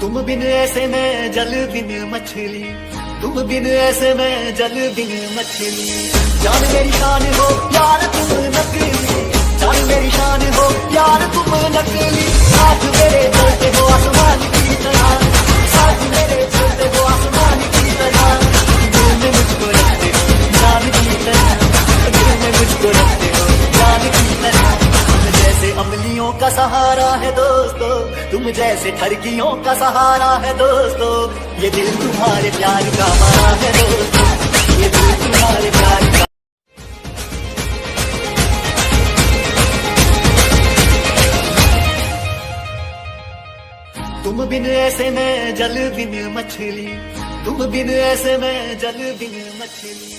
तुम बिन ऐसे में जल बिन मछली, तुम बिन ऐसे में जल बिन मछली। जान मेरी शान हो यार तुम नकली, जान मेरी शान हो यार तुम नकली। साथ मेरे चलते हो आसमान की तरह, साथ मेरे चलते हो आसमान की तरह। दिल में मुझको रखते हो जान की तरह, दिल में मुझको रखते हो जान की तरह। तुम जैसे अमलियों का सहारा है दोस्तों, तुम जैसे ठरकियों का सहारा है दोस्तों। ये दिल तुम्हारे प्यार का मारा है दोस्तों, ये दिल तुम्हारे प्यार का। तुम बिन ऐसे में जल बिन मछली, तुम बिन ऐसे में जल बिन मछली।